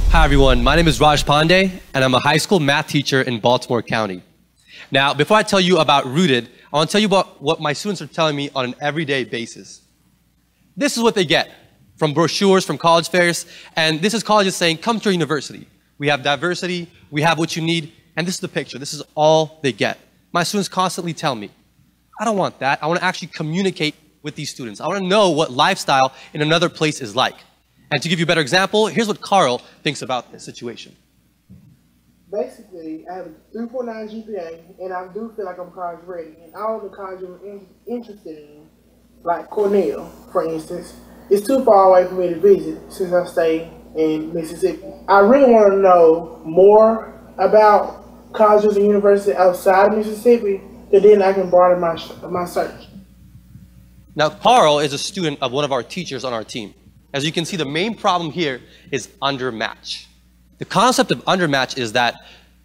Hi everyone, my name is Raj Pandey, and I'm a high school math teacher in Baltimore County. Now, before I tell you about Rooted, I want to tell you about what my students are telling me on an everyday basis. This is what they get from brochures, from college fairs, and this is colleges saying, come to our university. We have diversity, we have what you need, and this is the picture. This is all they get. My students constantly tell me, I don't want that. I want to actually communicate with these students. I want to know what lifestyle in another place is like. And to give you a better example, here's what Carl thinks about this situation. Basically, I have a 3.9 GPA, and I do feel like I'm college ready. And all the colleges I'm interested in, like Cornell, for instance, it's too far away for me to visit since I stay in Mississippi. I really want to know more about colleges and universities outside of Mississippi, and then I can broaden my search. Now, Carl is a student of one of our teachers on our team. As you can see, the main problem here is undermatch. The concept of undermatch is that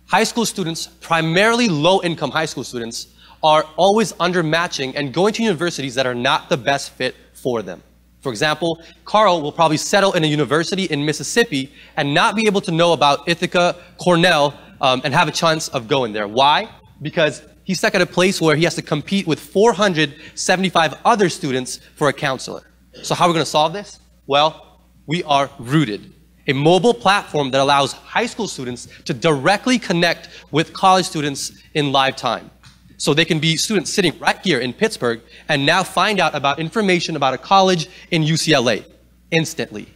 high school students, primarily low-income high school students, are always undermatching and going to universities that are not the best fit for them. For example, Carl will probably settle in a university in Mississippi and not be able to know about Ithaca, Cornell, and have a chance of going there. Why? Because he's stuck at a place where he has to compete with 475 other students for a counselor. So how are we going to solve this? Well, we are Rooted, a mobile platform that allows high school students to directly connect with college students in live time. So they can be students sitting right here in Pittsburgh and now find out about information about a college in UCLA instantly.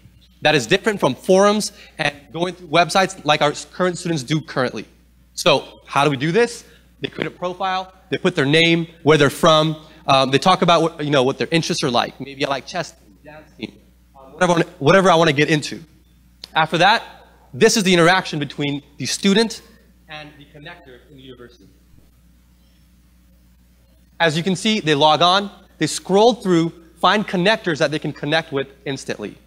That is different from forums and going through websites like our current students do currently. So how do we do this? They create a profile, they put their name, where they're from, they talk about what their interests are like. Maybe I like chess, dance team. Whatever I want to get into. After that, this is the interaction between the student and the connector in the university. As you can see, they log on, they scroll through, find connectors that they can connect with instantly.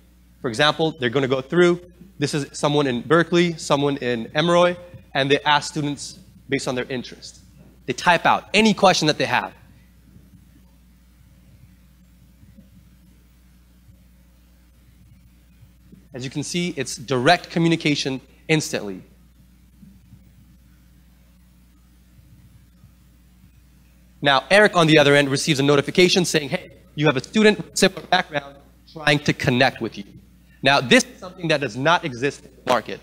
For example, they're going to go through, this is someone in Berkeley, someone in Emory, and they ask students based on their interest. They type out any question that they have. As you can see, it's direct communication instantly. Now, Eric, on the other end, receives a notification saying, hey, you have a student with a similar background trying to connect with you. Now, this is something that does not exist in the market.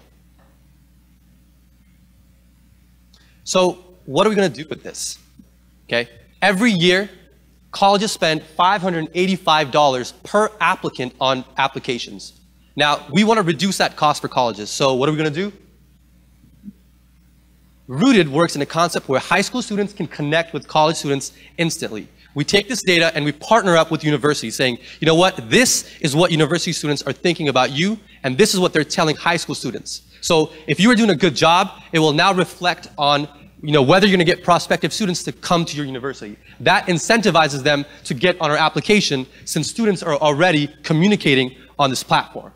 So, what are we going to do with this? Okay? Every year, colleges spend $585 per applicant on applications. Now, we want to reduce that cost for colleges. So what are we going to do? Rooted works in a concept where high school students can connect with college students instantly. We take this data and we partner up with universities saying, you know what, this is what university students are thinking about you, and this is what they're telling high school students. So if you are doing a good job, it will now reflect on whether you're going to get prospective students to come to your university. That incentivizes them to get on our application since students are already communicating on this platform.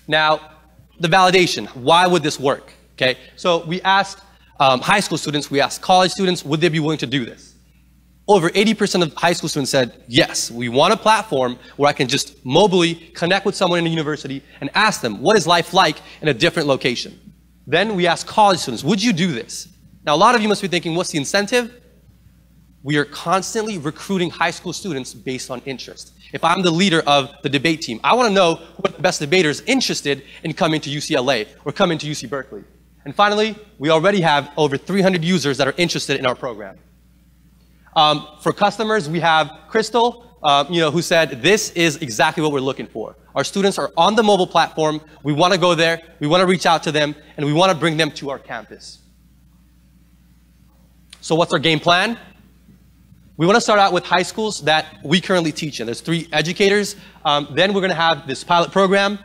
Now, the validation, why would this work? Okay, so we asked high school students, we asked college students, would they be willing to do this? Over 80% of high school students said, yes, we want a platform where I can just mobily connect with someone in a university and ask them, what is life like in a different location? Then we asked college students, would you do this? Now, a lot of you must be thinking, what's the incentive? We are constantly recruiting high school students based on interest. If I'm the leader of the debate team, I want to know who are the best debaters interested in coming to UCLA or coming to UC Berkeley. And finally, we already have over 300 users that are interested in our program. For customers, we have Crystal, who said, this is exactly what we're looking for. Our students are on the mobile platform. We want to go there. We want to reach out to them, and we want to bring them to our campus. So what's our game plan? We want to start out with high schools that we currently teach in. There's 3 educators. Then we're going to have this pilot program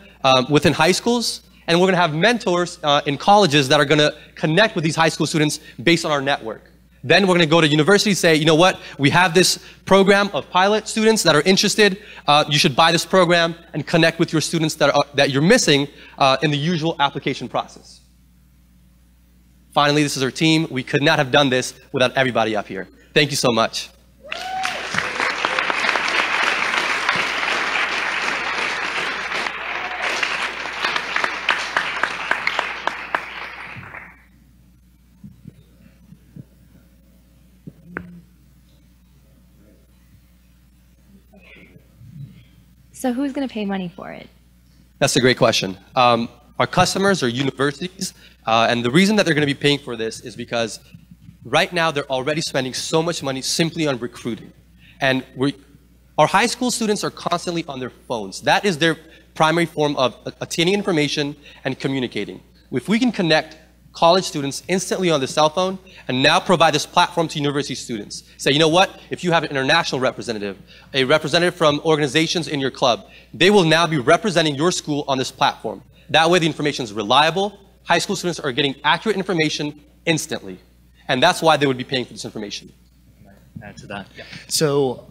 within high schools. And we're going to have mentors in colleges that are going to connect with these high school students based on our network. Then we're going to go to universities, say, you know what, we have this program of pilot students that are interested. You should buy this program and connect with your students that you're missing in the usual application process. Finally, this is our team. We could not have done this without everybody up here. Thank you so much. So who's going to pay money for it? That's a great question. Our customers are universities, and the reason that they're going to be paying for this is because right now they're already spending so much money simply on recruiting. And our high school students are constantly on their phones. That is their primary form of attaining information and communicating. If we can connect college students instantly on the cell phone and now provide this platform to university students, say, you know what, if you have an international representative, a representative from organizations in your club, they will now be representing your school on this platform. That way the information is reliable, high school students are getting accurate information instantly. And that's why they would be paying for this information. Can I add to that? Yeah. So,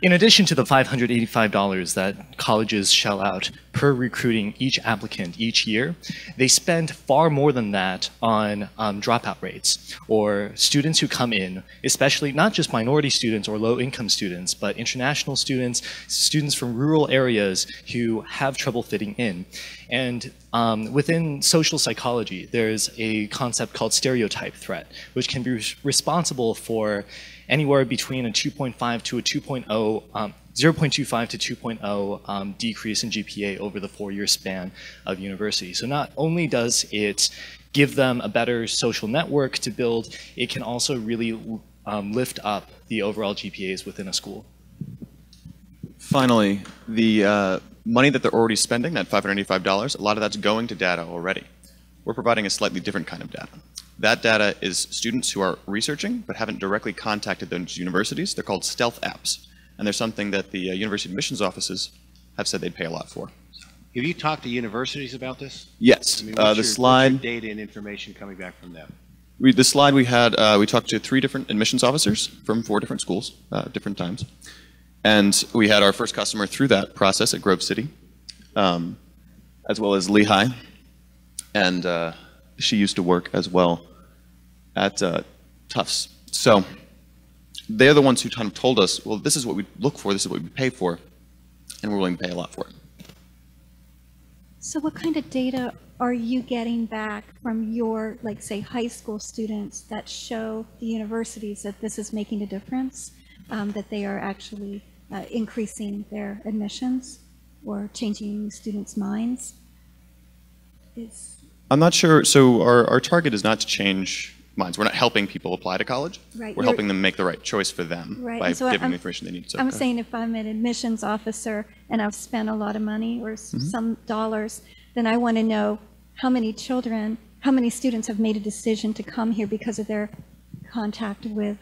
in addition to the $585 that colleges shell out per recruiting each applicant each year, they spend far more than that on dropout rates, or students who come in, especially not just minority students or low-income students, but international students, students from rural areas who have trouble fitting in. And within social psychology, there's a concept called stereotype threat, which can be responsible for anywhere between a 2.5 to a 2.0, 0.25 to 2.0 decrease in GPA over the 4-year span of university. So not only does it give them a better social network to build, it can also really lift up the overall GPAs within a school. Finally, the money that they're already spending, that $585, a lot of that's going to data already. We're providing a slightly different kind of data. That data is students who are researching but haven't directly contacted those universities. They're called stealth apps. And they're something that the university admissions offices have said they'd pay a lot for. Have you talked to universities about this? Yes. I mean, What's your data and information coming back from them? The slide we had, we talked to 3 different admissions officers from 4 different schools, different times. And we had our first customer through that process at Grove City, as well as Lehigh. And she used to work as well at Tufts. So they're the ones who kind of told us, well, this is what we look for, this is what we pay for, and we're willing to pay a lot for it. So what kind of data are you getting back from your, like, say, high school students that show the universities that this is making a difference, that they are actually increasing their admissions or changing students' minds? I'm not sure. So our target is not to change minds. We're not helping people apply to college. Right. We're helping them make the right choice for them by So giving the information they need. So, I'm saying if I'm an admissions officer and I've spent a lot of money or some dollars, then I want to know how many children, how many students have made a decision to come here because of their contact with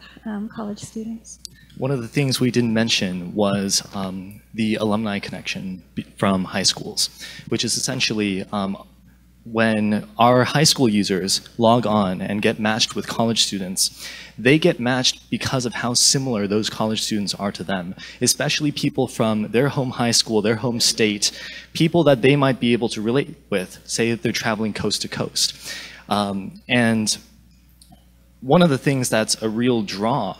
college students. One of the things we didn't mention was the alumni connection from high schools, which is essentially when our high school users log on and get matched with college students, they get matched because of how similar those college students are to them, especially people from their home high school, their home state, people that they might be able to relate with, say if they're traveling coast to coast. And one of the things that's a real draw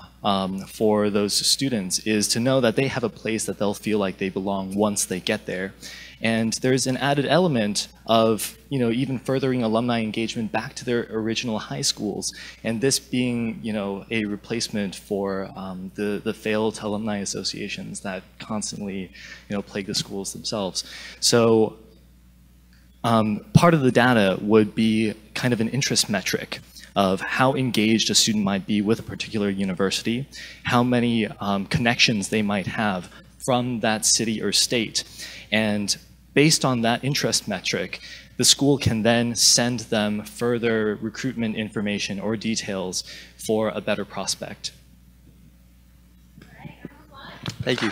for those students is to know that they have a place that they'll feel like they belong once they get there. And there's an added element of, even furthering alumni engagement back to their original high schools, and this being, a replacement for the failed alumni associations that constantly, plague the schools themselves. So part of the data would be kind of an interest metric of how engaged a student might be with a particular university, how many connections they might have from that city or state. And based on that interest metric, the school can then send them further recruitment information or details for a better prospect. Thank you.